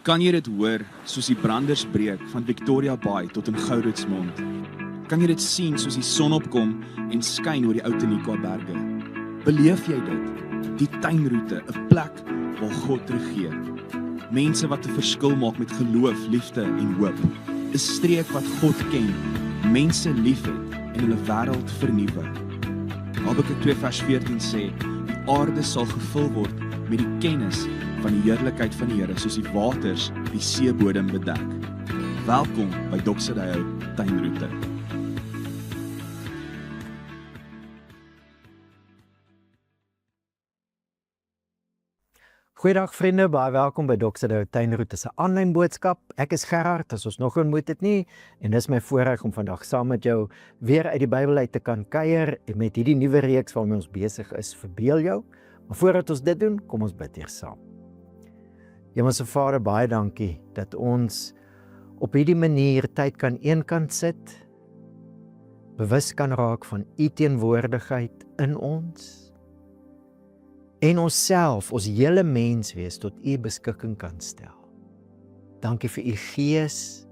Kan jy dit hoor, soos die branders breek van Victoria Bay tot in Gouritsmond? Kan jy dit sien soos die son opkom en skyn oor die ou Tenikwa berge? Beleef jy dit? Die tuinroete, 'n plek waar God regeer. Mense wat 'n verskil maak met geloof, liefde en hoop. 'n Streek wat God ken, mense liefhet en hulle wêreld vernuwe. Habakuk 2 vers 14 sê, die aarde sal gevul word met die kennis van die heerlikheid van die Here, soos die waters die seebodem bedek. Welkom by Doxodeo Tuinroete. Goeiedag vriende, baie welkom by Doxodeo Tuinroete se aanlyn boodskap. Ek is Gerard, as ons nog ontmoet het nie, en dis my voorreg om vandag saam met jou weer uit die Bybel uit te kan kuier en met hierdie nuwe reeks waarmee ons besig is, verbeel jou. Maar voordat ons dit doen, kom ons bid eers saam. Hemelse Vader, baie dankie dat ons op hierdie manier tyd kan eenkant sit, bewus kan raak van U teenwoordigheid in ons, en onsself, ons hele menswees tot U beskikking kan stel. Dankie vir U Gees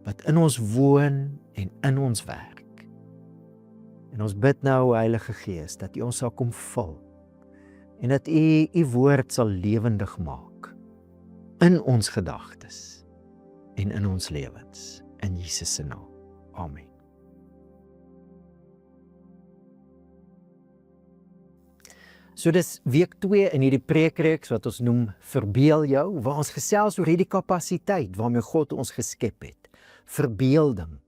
wat in ons woon en in ons werk. En ons bid nou, Heilige Gees, dat U ons sal kom vul en dat U U woord sal lewendig maak in ons gedagtes en in ons lewens. In Jesus se naam. Amen. So dis week 2 in hierdie preekreeks wat ons noem Verbeel jou, waar ons gesels oor hierdie kapasiteit waarmee God ons geskep het. Verbeelding.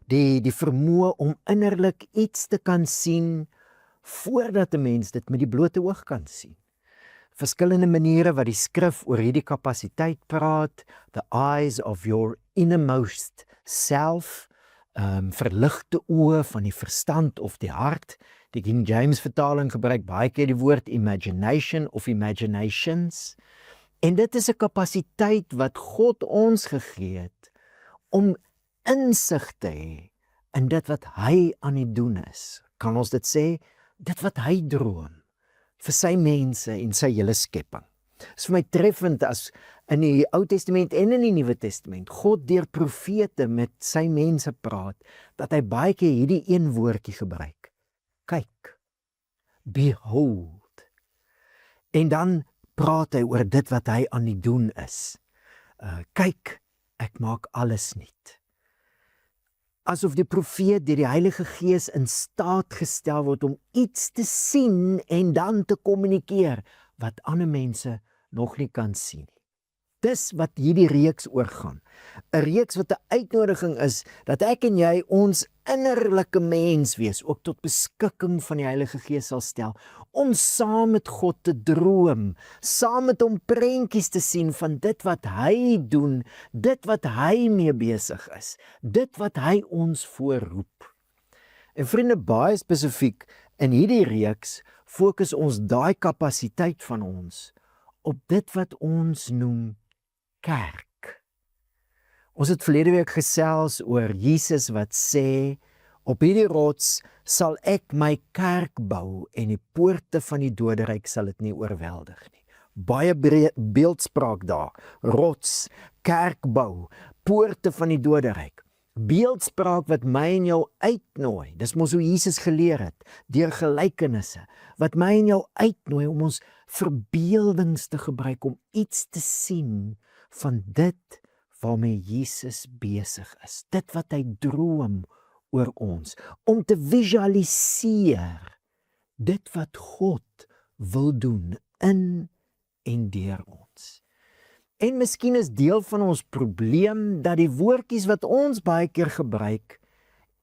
Die vermoë om innerlik iets te kan sien voordat 'n mens dit met die blote oog kan sien. Verskillende maniere wat die skrif oor hierdie kapasiteit praat, the eyes of your innermost self, verligte oë van die verstand of die hart. Die King James vertaling gebruik baie keer die woord imagination of imaginations. En dit is 'n kapasiteit wat God ons gegee het om insig te hê in dit wat hy aan die doen is. Kan ons dit sê? Dit wat hy droom vir sy mense en sy hele skepping. Dit is vir my treffend as in die Ou Testament en in die Nuwe Testament God deur profete met sy mense praat, dat hy baie keer hierdie een woordjie gebruik. Kyk, behold. En dan praat hy oor dit wat hy aan die doen is. Kyk, ek maak alles nuut. Asof die profeet deur die Heilige Gees in staat gestel word om iets te sien en dan te kommunikeer wat ander mense nog nie kan sien nie. Dis wat hierdie reeks oorgaan. 'n Reeks wat 'n uitnodiging is dat ek en jy ons innerlike menswees ook tot beskikking van die Heilige Gees sal stel, om saam met God te droom, saam met hom prentjies te sien van dit wat hy doen, dit wat hy mee besig is, dit wat hy ons voorroep. En vriende, baie spesifiek in hierdie reeks fokus ons daai kapasiteit van ons op dit wat ons noem kerk. Ons het verlede week gesels oor Jesus wat sê, op hierdie rots sal ek my kerk bou en die poorte van die doderyk sal dit nie oorweldig nie. Baie beeldspraak daar. Rots, kerk bou, poorte van die doderyk. Beeldspraak wat my en jou uitnooi. Dis mos hoe Jesus geleer het, deur gelykenisse, wat my en jou uitnooi om ons verbeeldings te gebruik om iets te sien van dit waarmee Jesus besig is. Dit wat hy droom oor ons. Om te visualiseer dit wat God wil doen in en deur ons. En miskien is deel van ons probleem dat die woordjies wat ons baie keer gebruik,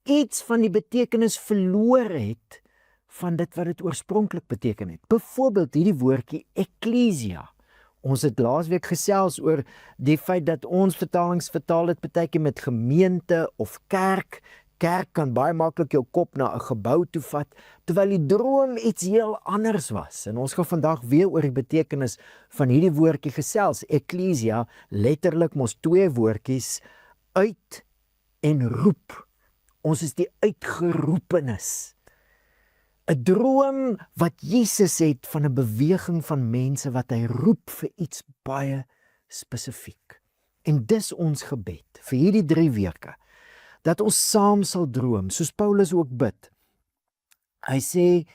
iets van die betekenis verloor het van dit wat dit oorspronklik beteken het. Byvoorbeeld hierdie woordjie ekklesia. Ons het laasweek gesels oor die feit dat ons vertalings vertaal dit baie keer met gemeente of kerk. Kerk kan baie maklik jou kop na 'n gebou toe vat, terwyl die droom iets heel anders was. En ons gaan vandag weer oor die betekenis van hierdie woordjie gesels. Ekklesia, letterlik mos 2 woordjies, uit en roep. Ons is die uitgeroepenes. 'n droom wat Jesus het van 'n beweging van mense wat hy roep vir iets baie spesifiek. En dis ons gebed vir hierdie 3 weke, dat ons saam sal droom, soos Paulus ook bid. Hy sê,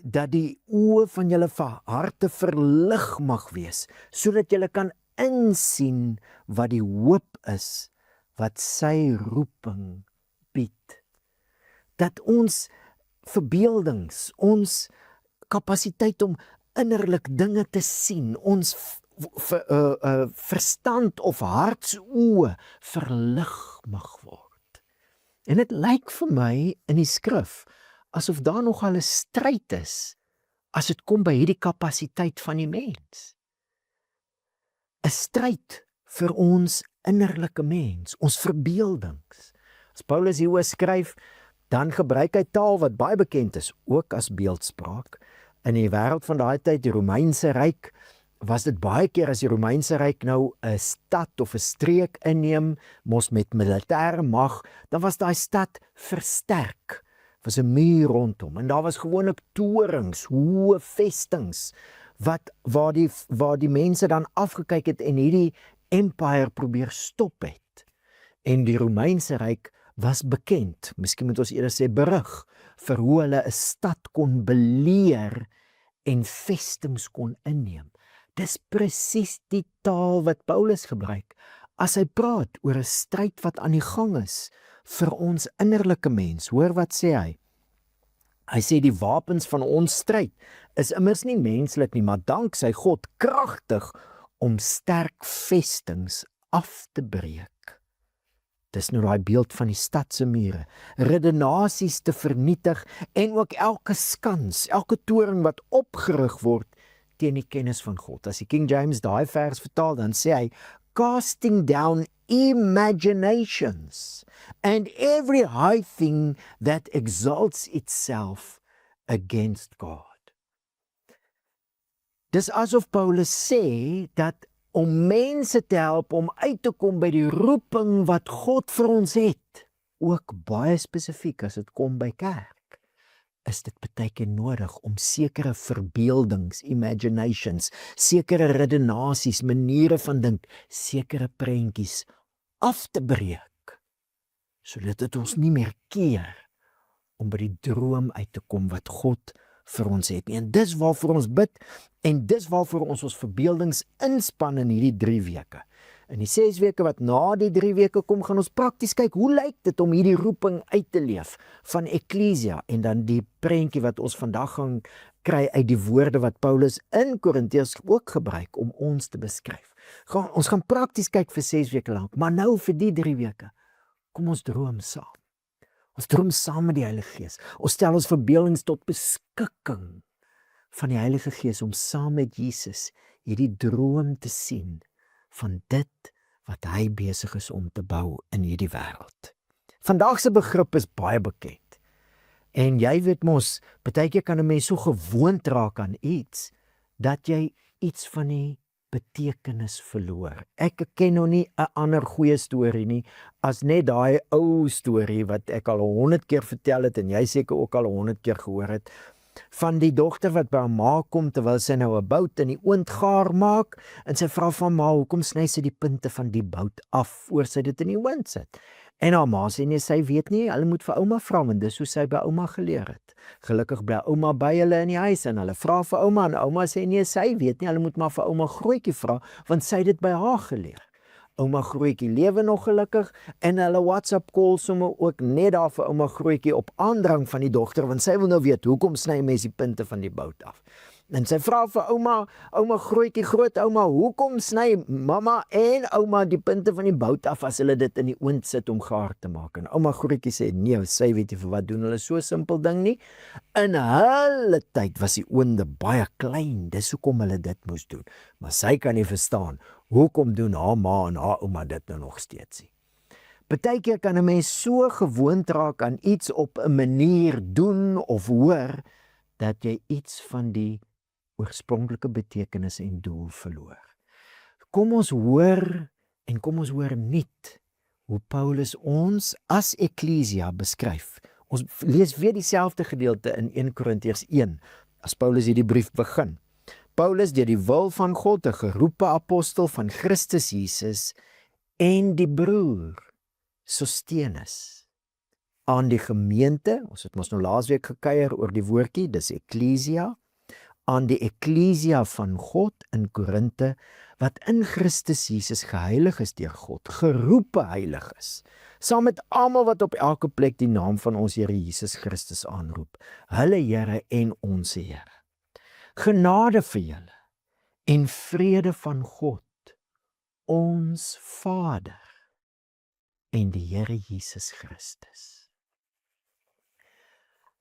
dat die oë van julle harte verlig mag wees, sodat julle kan insien wat die hoop is, wat sy roeping bied. Dat ons verbeeldings, ons kapasiteit om innerlik dinge te sien, ons verstand of hartsoë verlig mag word. En dit lyk vir my in die skrif, asof daar nogal 'n stryd is, as dit kom by hierdie kapasiteit van die mens. 'n Stryd vir ons innerlike mens, ons verbeeldings. As Paulus hieroor skryf, dan gebruik hy taal wat baie bekend is, ook as beeldspraak. In die wêreld van daai tyd, die Romeinse ryk, was dit baie keer as die Romeinse ryk nou 'n stad of 'n streek inneem, mos met militêre mag, dan was daai stad versterk. Was 'n muur rondom en daar was gewoonlik torings, hoë vestings waar die mense dan afgekyk het en hierdie empire probeer stop het. En die Romeinse ryk was bekend, miskien moet ons eerder sê berig, vir hoe hulle 'n stad kon beleer en vestings kon inneem. Dis presies die taal wat Paulus gebruik as hy praat oor 'n stryd wat aan die gang is vir ons innerlike mens. Hoor wat sê hy? Hy sê die wapens van ons stryd is immers nie menslik nie, maar danksy God kragtig om sterk vestings af te breek. Dis nou daai beeld van die stad se mure, redenasies te vernietig en ook elke skans, elke toring wat opgerig word teen die kennis van God. As die King James daai vers vertaal, dan sê hy, casting down imaginations and every high thing that exalts itself against God. Dis asof Paulus sê dat om mense te help om uit te kom by die roeping wat God vir ons het, ook baie spesifiek as dit kom by kerk, is dit baie keer nodig om sekere verbeeldings, imaginations, sekere redenasies, maniere van dink, sekere prentjies af te breek, sodat dit ons nie meer keer om by die droom uit te kom wat God vir ons het nie. En dis waarvoor ons bid, en dis waarvoor ons verbeeldings inspann in hierdie 3 weke. In die 6 weke wat na die 3 weke kom, gaan ons prakties kyk, hoe lyk dit om hierdie roeping uit te leef van Ekklesia, en dan die prentjie wat ons vandag gaan kry uit die woorde wat Paulus in Korintiërs ook gebruik om ons te beskryf. Ons gaan prakties kyk vir 6 weke lank, maar nou vir die 3 weke, kom ons droom saam. Ons droom saam met die Heilige Gees. Ons stel ons verbeeldings tot beskikking van die Heilige Gees om saam met Jesus hierdie droom te sien van dit wat hy besig is om te bou in hierdie wêreld. Vandag se begrip is baie bekend. En jy weet mos, baie keer kan 'n mens so gewoond raak aan iets dat jy iets van die betekenis verloor. Ek ken nou nie 'n ander goeie storie nie as net daai ou storie wat ek al 100 keer vertel het en jy seker ook al 100 keer gehoor het, van die dogter wat by haar ma kom terwyl sy nou 'n bout in die oond gaar maak en sy vra van ma, hoekom sny sy die punte van die bout af voor sy dit in die oond sit? En haar ma sê nee, sy weet nie, hulle moet vir ouma vra, want dis hoe sy by ouma geleer het. Gelukkig bly ouma by hulle in die huis en hulle vra vir ouma en ouma sê nee, sy weet nie, hulle moet maar vir ouma Grootjie vra, want sy het dit by haar geleer. Ouma Grootjie lewe nog gelukkig en hulle WhatsApp call sommer ook net daar vir ouma Grootjie op aandrang van die dogter, want sy wil nou weet, hoekom sny mens die punte van die bout af? En sy vra vir ouma Grootjie, grootouma, hoekom sny mamma en ouma die punte van die bout af as hulle dit in die oond sit om gaar te maak? En ouma Grootjie sê, nee, sy weet nie vir wat doen hulle so simpel ding nie. In hulle tyd was die oonde baie klein, dis hoekom hulle dit moes doen. Maar sy kan nie verstaan, hoekom doen haar ma en haar ouma dit nou nog steeds nie? Partykeer kan 'n mens so gewoond raak aan iets op 'n manier doen of hoor, dat jy iets van die oorspronklike betekenis en doel verloor. Kom ons hoor en kom ons hoor nuut hoe Paulus ons as Ekklesia beskryf. Ons lees weer dieselfde gedeelte in 1 Korintiërs 1 as Paulus hierdie brief begin. Paulus deur die wil van God 'n geroepe apostel van Christus Jesus en die broer Sostenus aan die gemeente, ons het mos nou laasweek gekuier oor die woordjie, dis eklesia, aan die eklesia van God in Korinthe, wat in Christus Jesus geheilig is deur God, geroepe heilig is, saam met almal wat op elke plek die naam van ons Here Jesus Christus aanroep, hulle Here en ons Here. Genade vir julle en vrede van God, ons Vader en die Here Jesus Christus.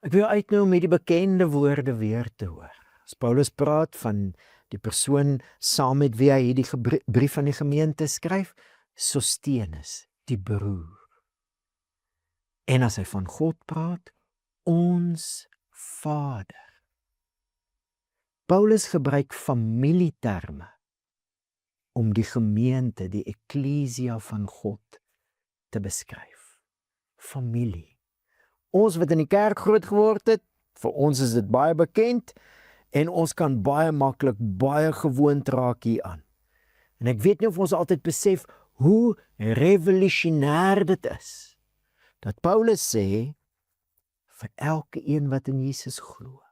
Ek wil uitnooi om hierdie bekende woorde weer te hoor. As Paulus praat van die persoon saam met wie hy hierdie brief aan die gemeente skryf, Sostenus, die broer. En as hy van God praat, ons Vader. Paulus gebruik familieterme om die gemeente, die eklesia van God te beskryf. Familie. Ons wat in die kerk groot geword het, vir ons is dit baie bekend en ons kan baie maklik, baie gewoond raak hieraan. En ek weet nie of ons altyd besef hoe revolusionêr dit is, dat Paulus sê, vir elke een wat in Jesus glo,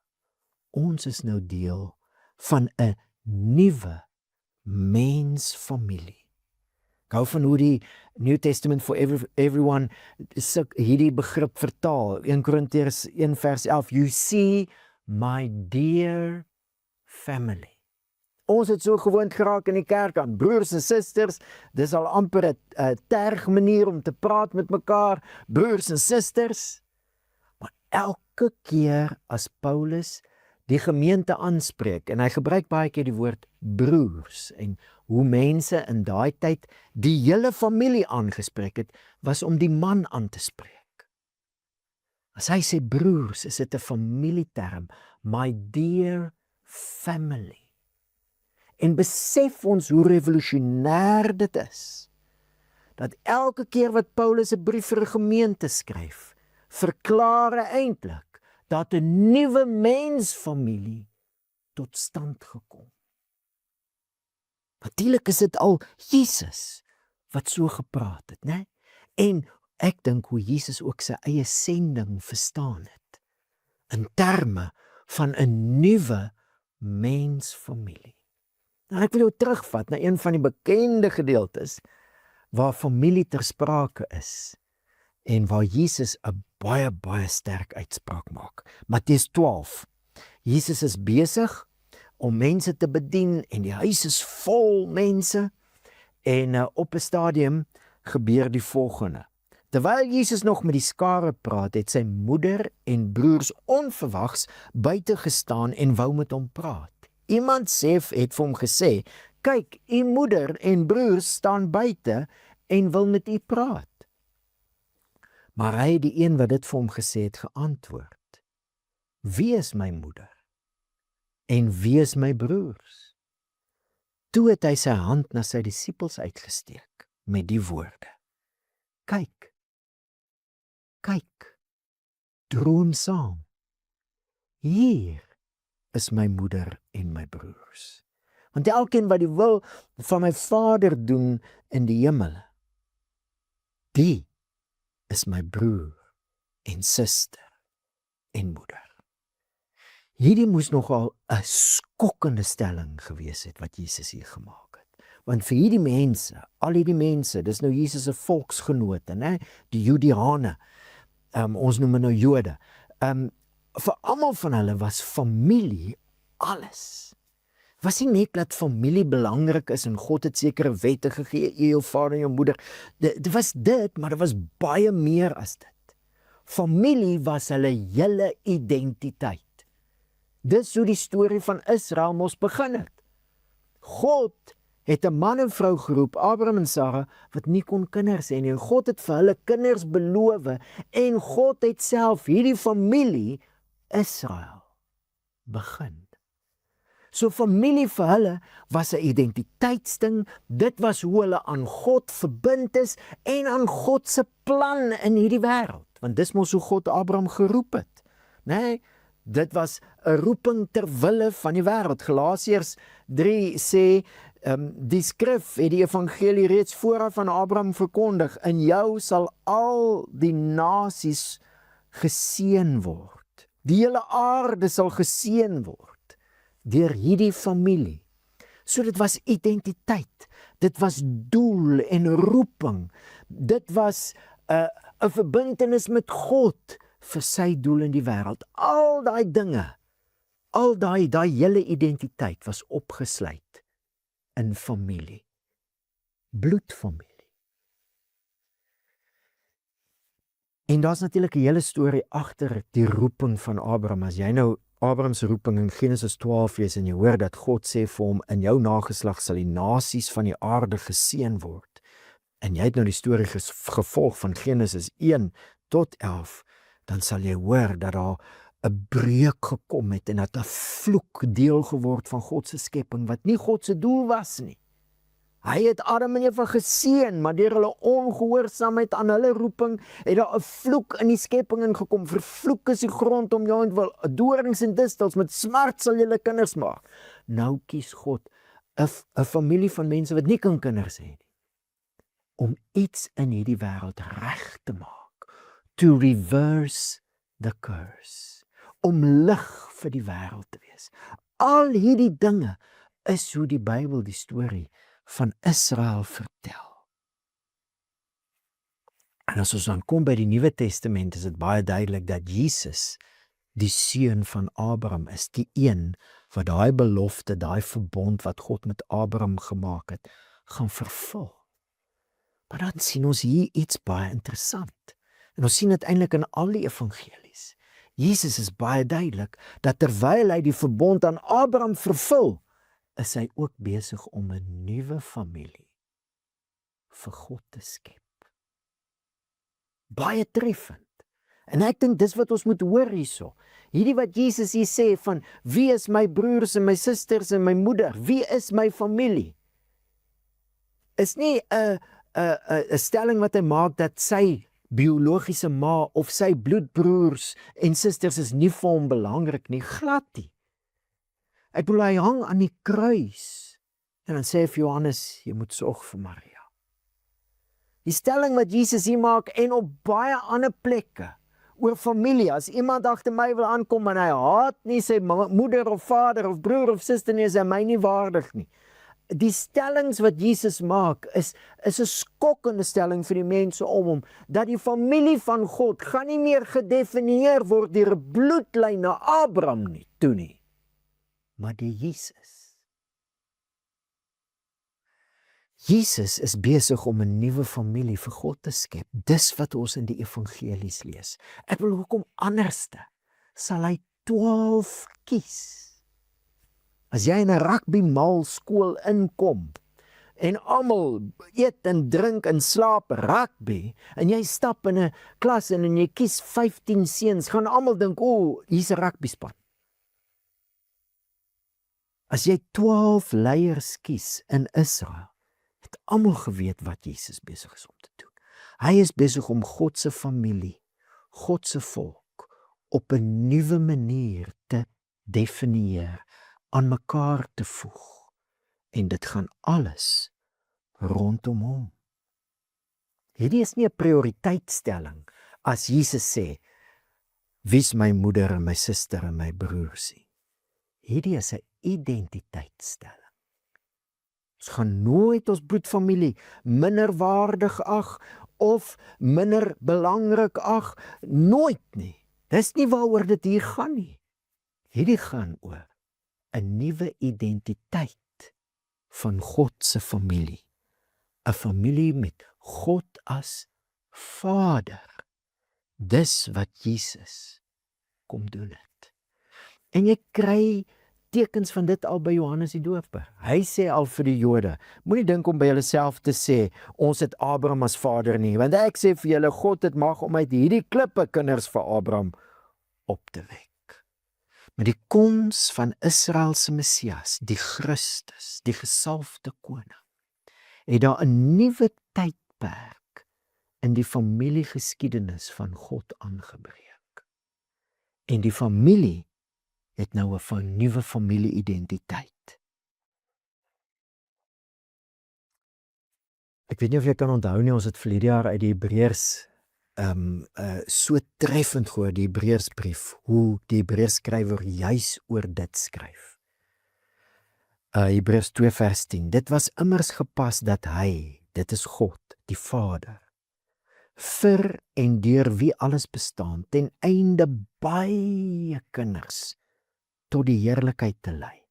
ons is nou deel van 'n nuwe mensfamilie. Ek hou van hoe die New Testament for everyone hierdie begrip vertaal. 1 Korintiërs 1 vers 11, you see my dear family. Ons het so gewoond geraak in die kerk aan broers en susters, dis al amper 'n terg manier om te praat met mekaar, broers en susters. Maar elke keer as Paulus die gemeente aanspreek, en hy gebruik baie keer die woord broers, en hoe mense in daai tyd die hele familie aangespreek het, was om die man aan te spreek. As hy sê broers, is dit 'n familieterm, my dear family. En besef ons hoe revolusionêr dit is, dat elke keer wat Paulus 'n brief vir 'n gemeente skryf, verklaar hy eintlik dat 'n nuwe mensfamilie tot stand gekom. Natuurlik is dit al Jesus wat so gepraat het, né? En ek dink hoe Jesus ook sy eie sending verstaan het, in terme van 'n nuwe mensfamilie. Nou ek wil jou terugvat na een van die bekende gedeeltes waar familie ter sprake is en waar Jesus 'n baie sterk uitspraak maak. Matteus 12. Jesus is besig om mense te bedien en die huis is vol mense en op 'n stadium gebeur die volgende. Terwyl Jesus nog met die skare praat, het sy moeder en broers onverwags buite gestaan en wou met hom praat. Iemand het vir hom gesê, kyk, u moeder en broers staan buite en wil met u praat. Maar hy, die een wat dit vir hom gesê het, geantwoord, wie is my moeder? En wie is my broers? Toe het hy sy hand na sy disippels uitgesteek met die woorde, kyk, droom saam, hier is my moeder en my broers. Want elkeen wat die wil van my Vader doen in die hemel, die is my broer en suster en moeder. Hierdie moes nogal 'n skokkende stelling gewees het wat Jesus hier gemaak het. Want vir hierdie mense, al hierdie mense, dis nou Jesus se volksgenote, né? Die Judeane, ons noem nou Jode. Vir almal van hulle was familie alles. Was nie net dat familie belangrik is en God het sekere wette gegee, jou vader en jou moeder. Dit was dit, maar dit was baie meer as dit. Familie was hulle hele identiteit. Dis hoe die storie van Israel mos begin het. God het 'n man en vrou geroep, Abraham en Sarah, wat nie kon kinders hê nie. En God het vir hulle kinders beloof en God het self hierdie familie Israel begin. So familie vir hulle was 'n identiteitsding, dit was hoe hulle aan God verbind is en aan God se plan in hierdie wêreld. Want dis mos hoe God Abraham geroep het. Nee, Dit was 'n roeping ter wille van die wêreld. Galasiërs 3 sê, die skrif het die evangelie reeds vooraf van Abraham verkondig. In jou sal al die nasies geseën word. Die hele aarde sal geseën word deur hierdie familie. So dit was identiteit, dit was doel en roeping, dit was 'n verbintenis met God vir sy doel in die wêreld. Al daai dinge, al daai hele identiteit was opgesluit in familie, bloedfamilie. En daar's natuurlik 'n hele storie agter die roeping van Abraham. As jy nou Abraham se roeping in Genesis 12 lees en jy hoor dat God sê vir hom, in jou nageslag sal die nasies van die aarde geseën word. En jy het nou die storie gevolg van Genesis 1 tot 11, dan sal jy hoor dat daar 'n breuk gekom het en dat 'n vloek deel geword van God se skepping, wat nie God se doel was nie. Hy het Adam en Eva geseën, maar deur hulle ongehoorsaamheid aan hulle roeping, het daar 'n vloek in die skepping ingekom. Vervloek is die grond om jou en wil, dorings en distels, met smart sal julle kinders maak. Nou kies God 'n familie van mense wat nie kinders hê nie, om iets in hierdie wêreld reg te maak, to reverse the curse, om lig vir die wêreld te wees. Al hierdie dinge is hoe die Bybel die storie van Israel vertel. En as ons dan kom by die Nuwe Testament, is dit baie duidelik dat Jesus die seun van Abraham is, die een wat daai belofte, daai verbond wat God met Abraham gemaak het, gaan vervul. Maar dan sien ons hier iets baie interessant. En ons sien dit eintlik in al die evangelies. Jesus is baie duidelik dat terwyl hy die verbond aan Abraham vervul, is hy ook besig om 'n nuwe familie vir God te skep. Baie treffend. En ek dink dis wat ons moet hoor hierso. Hierdie wat Jesus hier sê van, wie is my broers en my susters en my moeder? Wie is my familie? Is nie 'n stelling wat hy maak dat sy biologiese ma of sy bloedbroers en susters is nie vir hom belangrik nie, glad nie. Ek bedoel, hy hang aan die kruis en dan sê vir Johannes, jy moet sorg vir Maria. Die stelling wat Jesus hier maak en op baie ander plekke oor familie, as iemand agter my wil aankom en hy haat nie sy moeder of vader of broer of suster nie, is hy my nie waardig nie. Die stellings wat Jesus maak is 'n skokkende stelling vir die mense om hom, dat die familie van God gaan nie meer gedefinieer word deur 'n bloedlyn na Abraham nie, toe nie, maar die Jesus. Jesus is besig om 'n nuwe familie vir God te skep. Dis wat ons in die evangelies lees. Ek wil hoekom anderste sal hy 12 kies. As jy in 'n rugbymal skool inkom en almal eet en drink en slaap rugby en jy stap in 'n klas en jy kies 15 seuns, gaan almal dink, "O, hier's 'n rugbyspan." As jy 12 leiers kies in Israel, het almal geweet wat Jesus besig is om te doen. Hy is besig om God se familie, God se volk op 'n nuwe manier te definieer, aan mekaar te voeg. En dit gaan alles rondom hom. Hierdie is nie 'n prioriteitstelling as Jesus sê, wie's my moeder en my suster en my broers nie. Hierdie is 'n identiteitstelling. Ons gaan nooit ons bloedfamilie minderwaardig ag of minder belangrik ag, nooit nie. Dis nie waaroor dit hier gaan nie. Hierdie gaan oor 'n nuwe identiteit van God se familie. 'n Familie met God as Vader. Dis wat Jesus kom doen het. En jy kry tekens van dit al by Johannes die Doper. Hy sê al vir die Jode, moenie dink om by julle self te sê, ons het Abraham as vader nie, want ek sê vir julle, God het mag om uit hierdie klippe kinders vir Abraham op te wek. Met die koms van Israel se Messias, die Christus, die gesalfde koning, het daar 'n nuwe tydperk in die familiegeskiedenis van God aangebreek. En die familie het nou 'n nuwe familie-identiteit. Ek weet nie of jy kan onthou nie, ons het verlede jaar uit die Hebreërs so treffend gehoor, die Hebreërsbrief, hoe die Hebreërskrywer juis oor dit skryf. Hebreërs 2 vers 10, dit was immers gepas dat hy, dit is God, die Vader, vir en deur wie alles bestaan, ten einde baie kinders tot die heerlikheid te lei.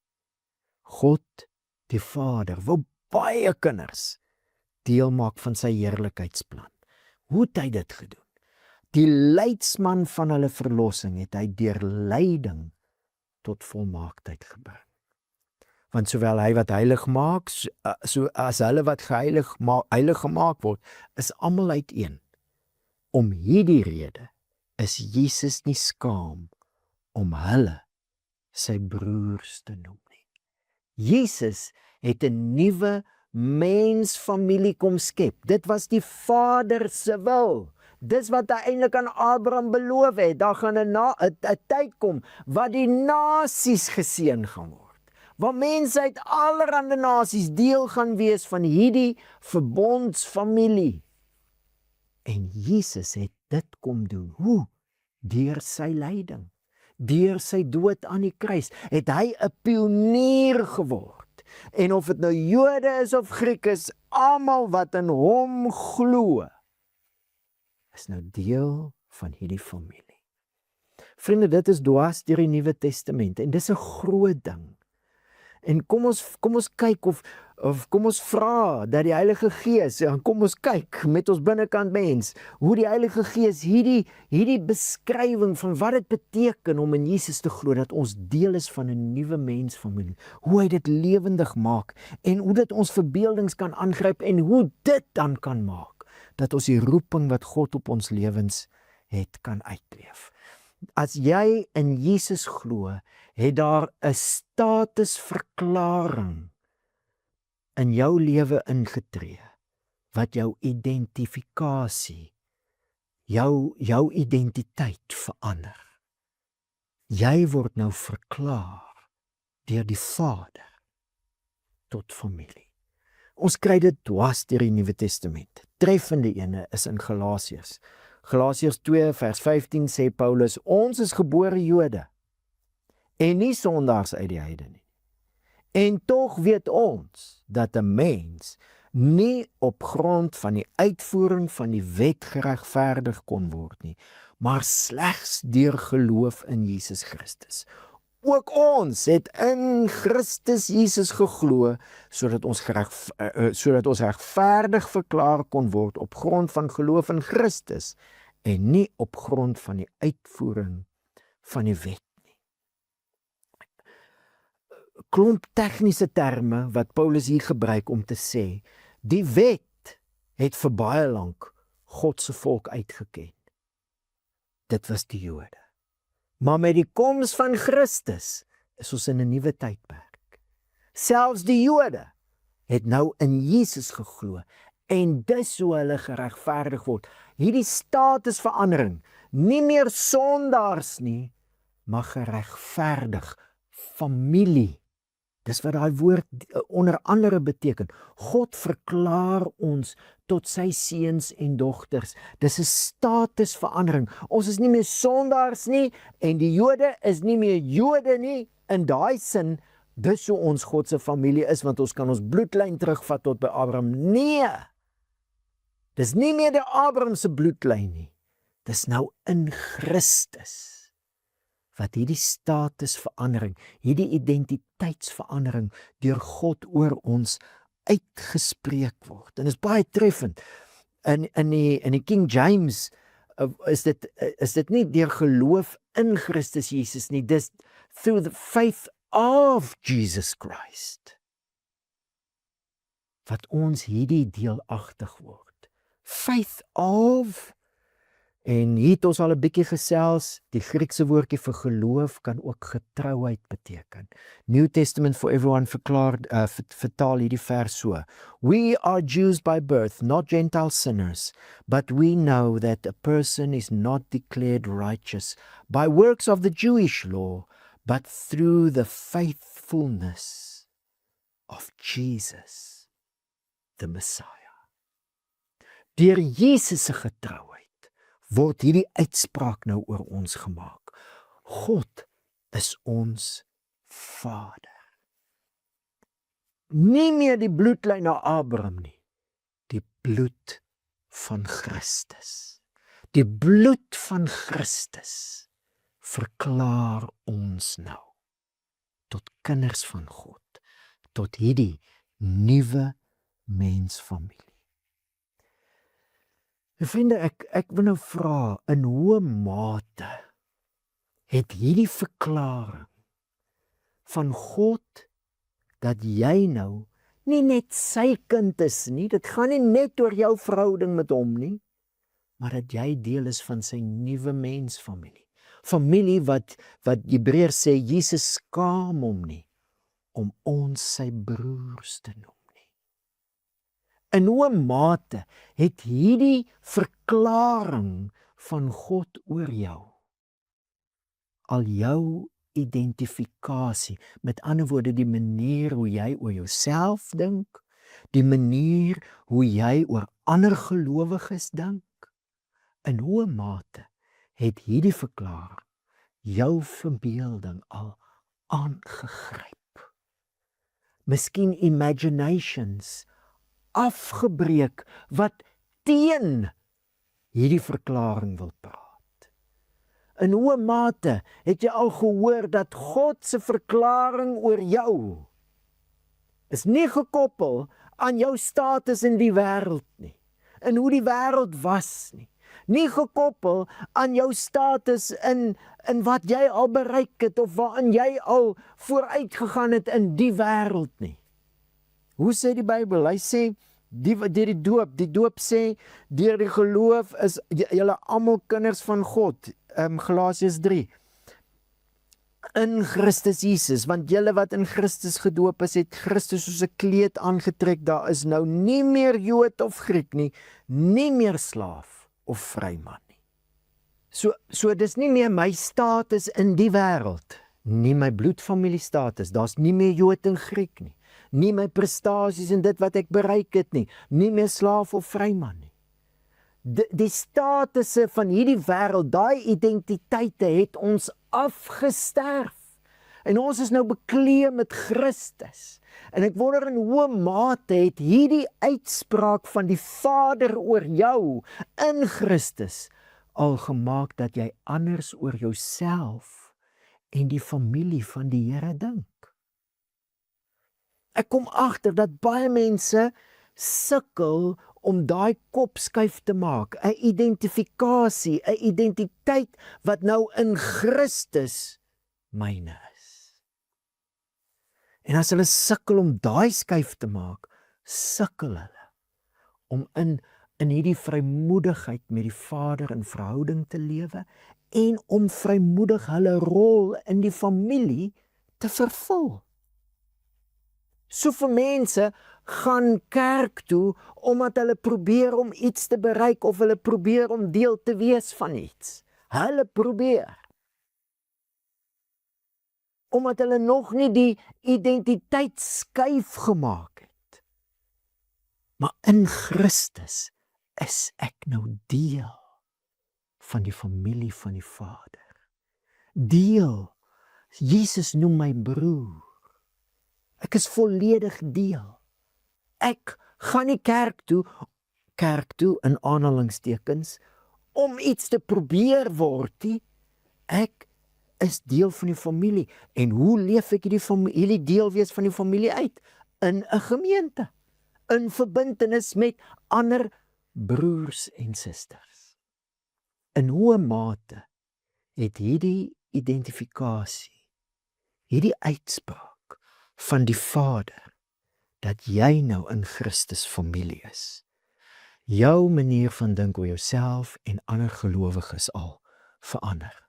God, die Vader, wil baie kinders deel maak van sy heerlikheidsplan. Hoe het hy dit gedoen? Die leidsman van hulle verlossing het hy deur lyding tot volmaaktheid gebring. Want sowel hy wat heilig maak, so as hulle wat heilig gemaak word, is almal uiteen. Om hierdie rede is Jesus nie skaam om hulle sy broers te noem nie. Jesus het 'n nuwe mensfamilie kom skep. Dit was die Vader se wil. Dis wat hy eintlik aan Abraham beloof het. Daar gaan 'n tyd kom wat die nasies geseën gaan word. Waar mense uit allerlei nasies deel gaan wees van hierdie verbondsfamilie. En Jesus het dit kom doen. Hoe? Deur sy lyding. Deur sy dood aan die kruis het hy 'n pionier geword. En of dit nou Jode is of Grieke, almal wat in hom glo, is nou deel van hierdie familie. Vriende, dit is dwars deur die Nuwe Testament en dis 'n groot ding. En kom ons kyk of kom ons vra dat die Heilige Gees, en kom ons kyk met ons binnekant mens, hoe die Heilige Gees hierdie beskrywing van wat dit beteken om in Jesus te glo, dat ons deel is van 'n nuwe mensfamilie, hoe hy dit lewendig maak, en hoe dit ons verbeeldings kan aangryp, en hoe dit dan kan maak, dat ons die roeping wat God op ons lewens het, kan uitleef. As jy in Jesus glo, het daar 'n statusverklaring in jou lewe ingetree, wat jou identifikasie, jou identiteit verander. Jy word nou verklaar deur die Vader tot familie. Ons kry dit dwars deur die Nuwe Testament. Treffende ene is in Galasiërs. Galasiërs 2 vers 15 sê Paulus, ons is gebore Jode en nie sondaars uit die heidene nie. En tog weet ons dat 'n mens nie op grond van die uitvoering van die wet geregverdig kon word nie, maar slegs deur geloof in Jesus Christus. Ook ons het in Christus Jesus geglo, sodat ons regverdig verklaar kon word op grond van geloof in Christus en nie op grond van die uitvoering van die wet nie. Klomp tegniese terme wat Paulus hier gebruik om te sê, die wet het vir baie lank God se volk uitgeken. Dit was die Jode. Maar met die koms van Christus is ons in 'n nuwe tydperk. Selfs die Jode het nou in Jesus geglo en dis hoe hulle geregverdig word. Hierdie statusverandering, nie meer sondaars nie, maar geregverdig, familie. Dis wat daai woord onder andere beteken. God verklaar ons tot sy seuns en dogters. Dis 'n statusverandering. Ons is nie meer sondaars nie en die Jode is nie meer Jode nie. In daai sin, dis hoe ons God se familie is, want ons kan ons bloedlyn terugvat tot by Abraham. Nee, dis nie meer die Abraham se bloedlyn nie. Dis nou in Christus wat hierdie statusverandering, hierdie identiteitsverandering deur God oor ons uitgespreek word. En dit is baie treffend. In die King James is dit nie deur geloof in Christus Jesus nie, dis through the faith of Jesus Christ wat ons hierdie deelagtig word. Faith of. En hier het ons al 'n bietjie gesels, die Griekse woordjie vir geloof kan ook getrouheid beteken. New Testament for Everyone vertaal hierdie vers so. We are Jews by birth, not Gentile sinners, but we know that a person is not declared righteous by works of the Jewish law, but through the faithfulness of Jesus, the Messiah. Deur Jesus se getrouheid word hierdie uitspraak nou oor ons gemaak. God is ons Vader. Nie meer die bloedlyn na Abraham nie, die bloed van Christus. Die bloed van Christus verklaar ons nou tot kinders van God, tot hierdie nuwe mensfamilie. Vriende, ek wil nou vra, in hoe mate het hierdie verklaring van God dat jy nou nie net sy kind is nie, dit gaan nie net oor jou verhouding met hom nie, maar dat jy deel is van sy nuwe mensfamilie. Familie wat Hebreërs sê, Jesus skaam hom nie om ons sy broers te noem nie. In hoe mate het hierdie verklaring van God oor jou al jou identifikasie, met ander woorde die manier hoe jy oor jouself dink, die manier hoe jy oor ander gelowiges dink, in hoe mate het hierdie verklaring jou verbeelding al aangegryp. Miskien imaginations afgebreek wat teen hierdie verklaring wil praat. In hoe mate het jy al gehoor dat God se verklaring oor jou is nie gekoppel aan jou status in die wêreld nie, en hoe die wêreld was nie. Nie gekoppel aan jou status in wat jy al bereik het of waarin jy al vooruit gegaan het in die wêreld nie. Hoe sê die Bybel? Hy sê deur die doop sê deur die geloof is julle almal kinders van God. Galasiërs 3. In Christus Jesus, want julle wat in Christus gedoop is, het Christus soos 'n kleed aangetrek. Daar is nou nie meer Jood of Griek nie, nie meer slaaf of vryman nie. So dis nie meer my status in die wêreld, nie my bloedfamilie status, daar's nie meer Jood en Griek nie, nie my prestasies en dit wat ek bereik het nie, nie meer slaaf of vryman nie. Die statusse van hierdie wêreld, daai identiteite het ons afgesterf. En ons is nou bekleed met Christus. En ek wonder in hoe mate het hierdie uitspraak van die Vader oor jou in Christus al gemaak dat jy anders oor jouself en die familie van die Here dink. Ek kom agter dat baie mense sukkel om daai kopskuif te maak, 'n identifikasie, 'n identiteit wat nou in Christus myne is. En as hulle sukkel om daai skuif te maak, sukkel hulle om in hierdie vrymoedigheid met die Vader in verhouding te lewe en om vrymoedig hulle rol in die familie te vervul. Soveel mense gaan kerk toe omdat hulle probeer om iets te bereik of hulle probeer om deel te wees van iets. Hulle probeer. Omdat hulle nog nie die identiteit skuif gemaak het. Maar in Christus is ek nou deel van die familie van die Vader. Deel. Jesus noem my broer. Ek is volledig deel. Ek gaan nie kerk toe in aanhalingstekens, om iets te probeer word nie. Ek is deel van die familie. En hoe leef ek hierdie deel wees van die familie uit? In 'n gemeente. In verbintenis met ander broers en susters. In hoe mate het hierdie identifikasie, hierdie uitspraak van die Vader, dat jy nou in Christus familie is, jou manier van dink oor jouself en ander gelowiges al verander.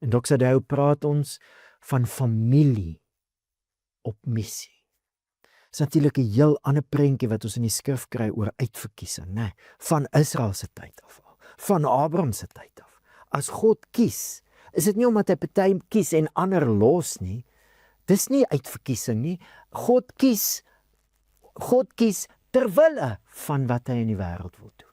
En Dr. Sadeu praat ons van familie op missie. Dit is natuurlik 'n heel ander prentjie wat ons in die skrif kry oor uitverkiesing, né? Van Israel se tyd af al, van Abraham se tyd af. As God kies, is dit nie omdat hy party kies en ander los nie. Dis nie uit verkiesing nie. God kies ter wille van wat hy in die wêreld wil doen.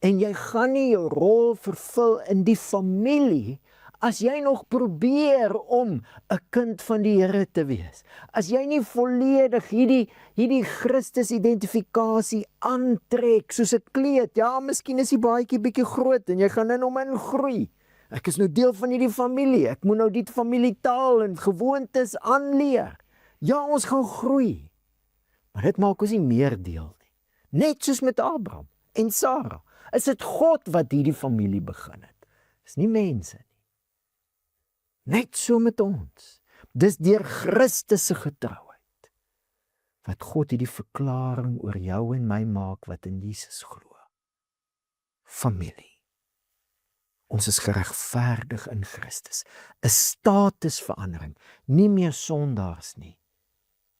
En jy gaan nie jou rol vervul in die familie as jy nog probeer om 'n kind van die Here te wees. As jy nie volledig hierdie Christus-identifikasie aantrek soos 'n kleed. Ja, miskien is die baadjie bietjie groot en jy gaan in hom ingroei. Ek is nou deel van hierdie familie. Ek moet nou die familietaal en gewoontes aanleer. Ja, ons gaan groei. Maar dit maak ons nie meer deel nie. Net soos met Abraham en Sarah. Is dit God wat hierdie familie begin het? Dis nie mense nie. Net so met ons. Dis deur Christus se getrouheid wat God hierdie verklaring oor jou en my maak wat in Jesus glo. Familie. Ons is geregverdig in Christus. 'n Statusverandering, nie meer sondaars nie.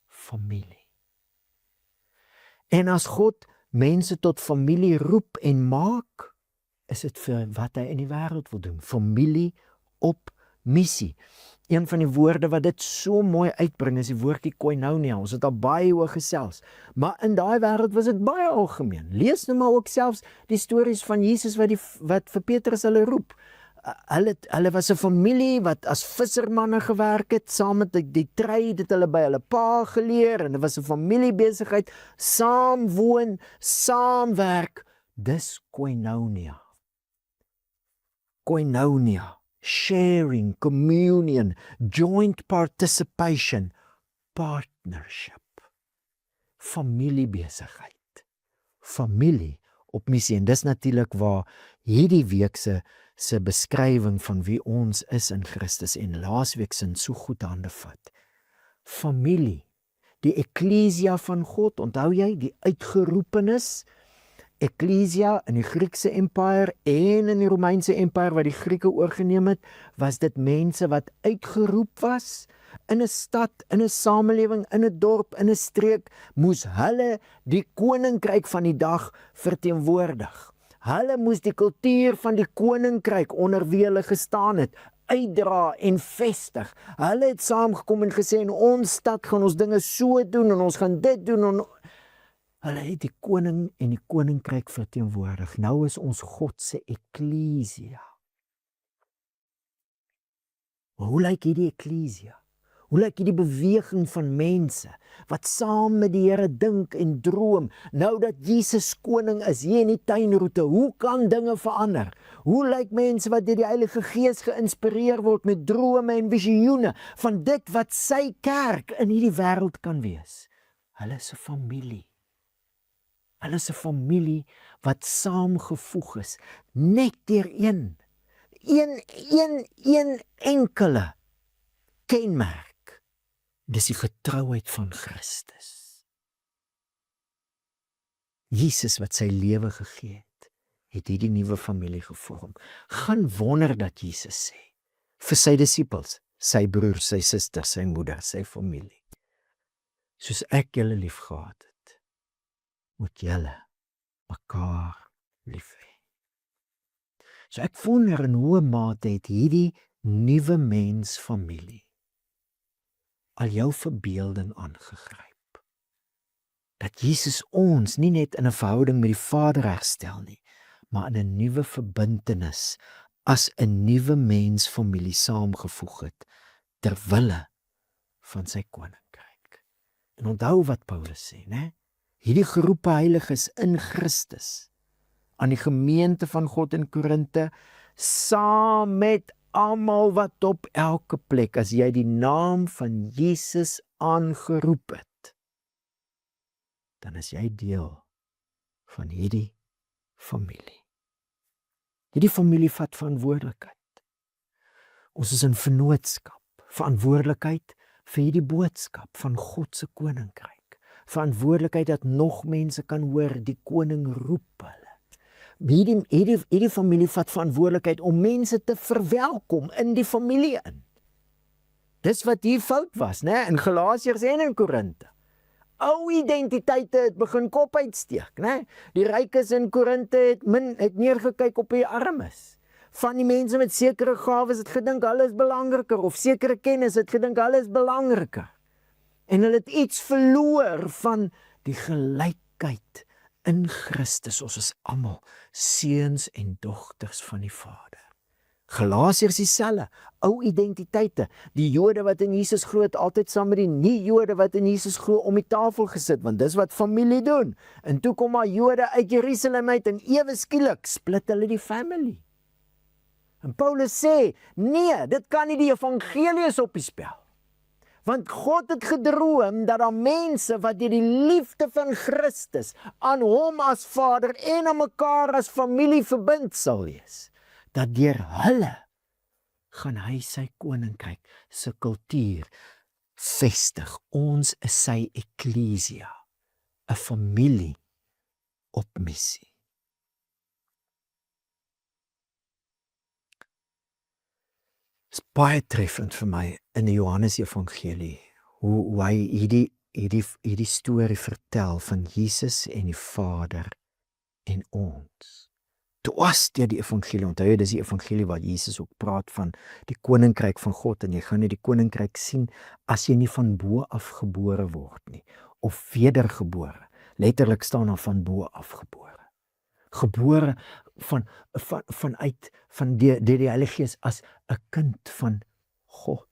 Familie. En as God mense tot familie roep en maak, is dit vir wat hy in die wêreld wil doen. Familie op missie. Een van die woorde wat dit so mooi uitbring is die woordjie koinonia. Ons het al baie oor gesels. Maar in daai wêreld was dit baie algemeen. Lees nou maar ook selfs die stories van Jesus wat vir Petrus hulle roep. Hulle was 'n familie wat as vissermanne gewerk het, saam met die trade het hulle by hulle pa geleer en dit was 'n familiebesigheid, saam woon, saamwerk. Dis koinonia. Koinonia. Sharing, communion, joint participation, partnership, familiebesigheid, familie op missie. En dis natuurlik waar hierdie week se beskrywing van wie ons is in Christus en laasweek se so goed hande vat. Familie, die eklesia van God, onthou jy, die uitgeroepenes, Ecclesia in die Griekse empire en in die Romeinse empire wat die Grieke oorgeneem het, was dit mense wat uitgeroep was in 'n stad, in 'n samelewing, in 'n dorp, in 'n streek, moes hulle die koninkryk van die dag verteenwoordig. Hulle moes die kultuur van die koninkryk onder wie hulle gestaan het, uitdra en vestig. Hulle het saamgekom en gesê, in ons stad gaan ons dinge so doen en ons gaan dit doen en hulle het die koning en die koninkryk verteenwoordig. Nou is ons God se eklesia. Maar hoe lyk hierdie eklesia? Hoe lyk hierdie beweging van mense wat saam met die Here dink en droom? Nou dat Jesus koning is hier in die tuinroete, hoe kan dinge verander? Hoe lyk mense wat deur die Heilige Gees geïnspireer word met drome en visioene van dit wat sy kerk in hierdie wêreld kan wees? Hulle is 'n familie. Hulle is 'n familie wat saamgevoeg is, net deur een enkele kenmerk. Dis die getrouheid van Christus. Jesus wat sy lewe gegee het hierdie nuwe familie gevorm. Gaan wonder dat Jesus sê vir sy disippels, sy broers, sy susters, sy moeder, sy familie. Soos ek julle liefgehad het, moet julle mekaar lief hê. So ek wonder in hoe mate het hierdie nuwe mensfamilie al jou verbeelding aangegryp. Dat Jesus ons nie net in 'n verhouding met die Vader herstel nie, maar in 'n nuwe verbintenis as 'n nuwe mensfamilie saamgevoeg het ter wille van sy koninkryk. En onthou wat Paulus sê, né? Hierdie geroepe heiliges in Christus aan die gemeente van God in Korinte, saam met almal wat op elke plek, as jy die naam van Jesus aangeroep het, dan is jy deel van hierdie familie. Hierdie familie vat verantwoordelikheid. Ons is in vennootskap, verantwoordelikheid vir hierdie boodskap van God se koninkryk. Verantwoordelikheid dat nog mense kan hoor, die koning roep hulle. Hierdie familie vat verantwoordelikheid om mense te verwelkom in die familie in. Dis wat hier fout was, né? In Galasiërs en in Korinte. Ou identiteite het begin kop uitsteek, né? Die rykes in Korinte het neergekyk op die armes. Van die mense met sekere gawes het gedink hulle is belangriker, of sekere kennis het gedink hulle is belangriker. En hulle het iets verloor van die gelykheid in Christus. Ons is almal seuns en dogters van die Vader. Galasiërs dieselfde, ou identiteite. Die Jode wat in Jesus glo het altyd saam met die nie-Jode wat in Jesus glo om die tafel gesit, want dis wat familie doen. En toe kom maar Jode uit Jerusalem uit en ewe skielik split hulle die family. En Paulus sê, nee, dit kan nie, die evangelie is op die spel. Want God het gedroom dat daar mense wat deur die liefde van Christus aan hom as Vader en aan mekaar as familie verbind sal wees. Dat deur hulle gaan hy sy koninkryk, sy kultuur vestig. Ons is sy eklesia, 'n familie op missie. Dit is baie treffend vir my in die Johannes Evangelie, hoe hy hierdie storie vertel van Jesus en die Vader en ons. Dwars deur die evangelie, onthou jy, dis die evangelie waar Jesus ook praat van die koninkryk van God, en jy gaan nie die koninkryk sien as jy nie van bo af gebore word nie, of wedergebore. Letterlik staan daar van bo af gebore. Gebore van die Heilige Gees as 'n kind van God.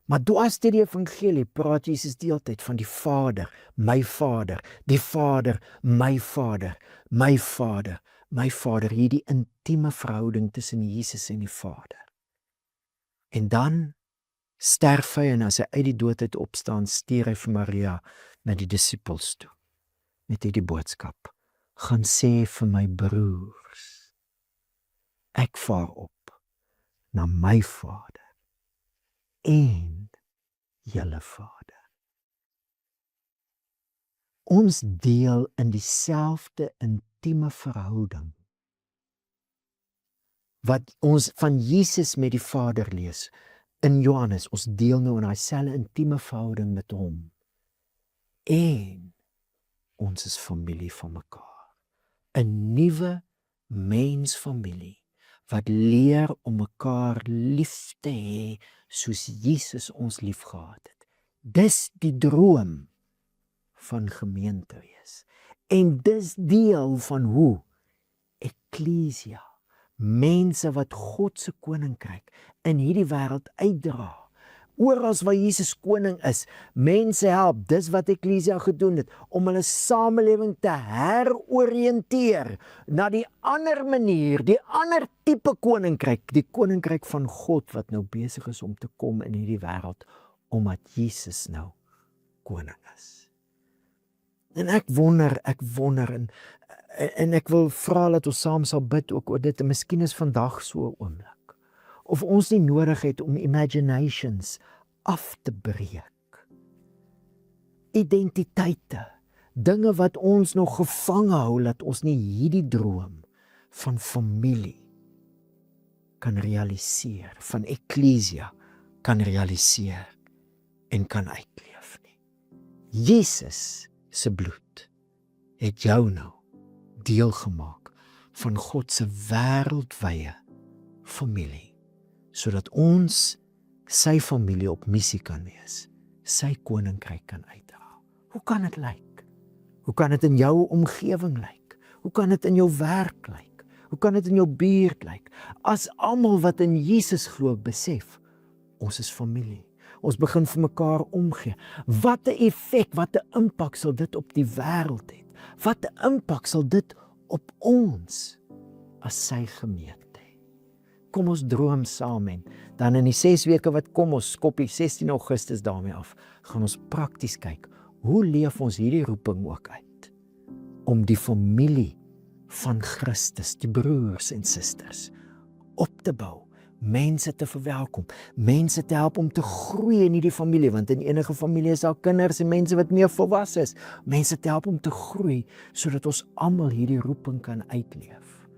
Maar dwars deur die evangelie praat Jesus die hele tyd van die Vader, my Vader, die Vader, my Vader, my Vader, my Vader, hierdie intieme verhouding tussen Jesus en die Vader. En dan sterf hy, en as hy uit die dood uit opstaan, stuur hy vir Maria na die disippels toe, met hierdie boodskap: gaan sê vir my broers, ek vaar op na my Vader en julle Vader. Ons deel in dieselfde intieme verhouding wat ons van Jesus met die Vader lees in Johannes. Ons deel nou in dieselfde intieme verhouding met hom. En ons is familie van mekaar. 'n nuwe mensfamilie wat leer om mekaar lief te hê soos Jesus ons liefgehad het. Dis die droom van gemeente wees. En dis deel van hoe eklesia, mense wat God se koninkryk in hierdie wêreld uitdra. Oral waar Jesus koning is, mense help. Dis wat eklesia gedoen het, om hulle samelewing te heroriënteer na die ander manier, die ander tipe koninkryk, die koninkryk van God wat nou besig is om te kom in hierdie wêreld, omdat Jesus nou koning is. En ek wonder en ek wil vra dat ons saam sal bid ook oor dit, en miskien is vandag so 'n oomblik. Of ons nie nodig het om imaginations af te breek. Identiteite, dinge wat ons nog gevange hou, dat ons nie hierdie droom van familie kan realiseer, van eklesia kan realiseer en kan uitleef nie. Jesus se bloed het jou nou deel gemaak van God se wêreldwye familie, sodat ons sy familie op missie kan wees, sy koninkryk kan uitdra. Hoe kan dit lyk? Hoe kan dit in jou omgewing lyk? Hoe kan dit in jou werk lyk? Hoe kan dit in jou buurt lyk? As almal wat in Jesus glo besef, ons is familie. Ons begin vir mekaar omgee. Wat 'n effek, wat 'n impak sal dit op die wêreld hê? Wat 'n impak sal dit op ons as sy gemeente? Kom ons droom saam, en dan in die 6 weke wat kom, ons skop die 16 Augustus daarmee af, gaan ons prakties kyk, hoe leef ons hierdie roeping ook uit, om die familie van Christus, die broers en susters, op te bou, mense te verwelkom, mense te help om te groei in hierdie familie, want in enige familie is daar kinders en mense wat meer volwasse is, mense te help om te groei, sodat ons almal hierdie roeping kan uitleef,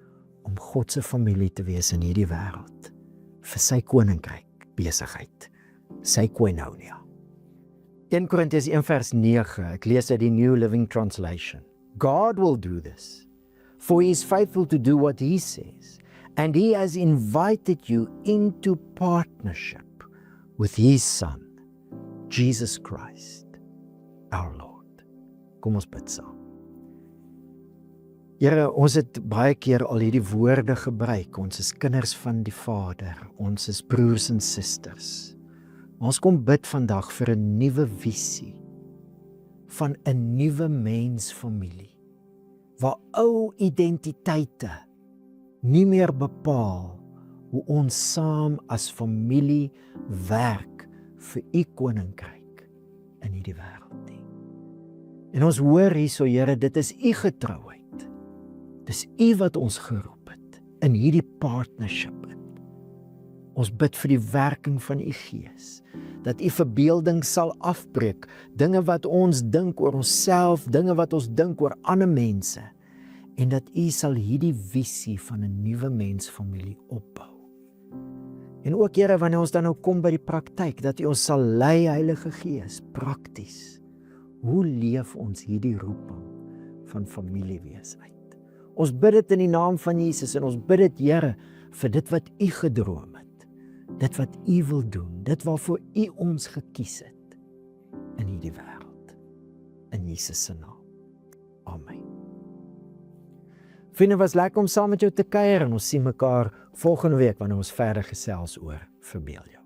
om God se familie te wees in hierdie wêreld, vir sy koninkryk besigheid, sy koinonia. 1 Korintiërs 1 vers 9, ek lees uit die New Living Translation. God will do this, for he is faithful to do what he says, And He has invited you into partnership with His Son, Jesus Christ, our Lord. Kom ons bid saam. Here, ons het baie keer al hierdie woorde gebruik. Ons is kinders van die Vader. Ons is broers en susters. Ons kom bid vandag vir 'n nuwe visie van 'n nuwe mensfamilie, waar ou identiteite nie meer bepaal hoe ons saam as familie werk vir U koninkryk in hierdie wêreld nie. En ons hoor hierso, Here, dit is U getrouheid. Dis U wat ons geroep het in hierdie partnership in. Ons bid vir die werking van U Gees, dat U verbeelding sal afbreek, dinge wat ons dink oor onsself, dinge wat ons dink oor ander mense, en dat U sal hierdie visie van 'n nuwe mensfamilie opbou. En ook, Here, wanneer ons dan nou kom by die praktyk, dat U ons sal lei, Heilige Gees, prakties. Hoe leef ons hierdie roeping van familie wees uit? Ons bid dit in die naam van Jesus, en ons bid dit, Here, vir dit wat U gedroom het, dit wat U wil doen, dit waarvoor U ons gekies het in hierdie wêreld. In Jesus se naam. Amen. Vriende, was lekker om saam met jou te kuier, en ons sien mekaar volgende week wanneer ons verder gesels oor verbeel jou.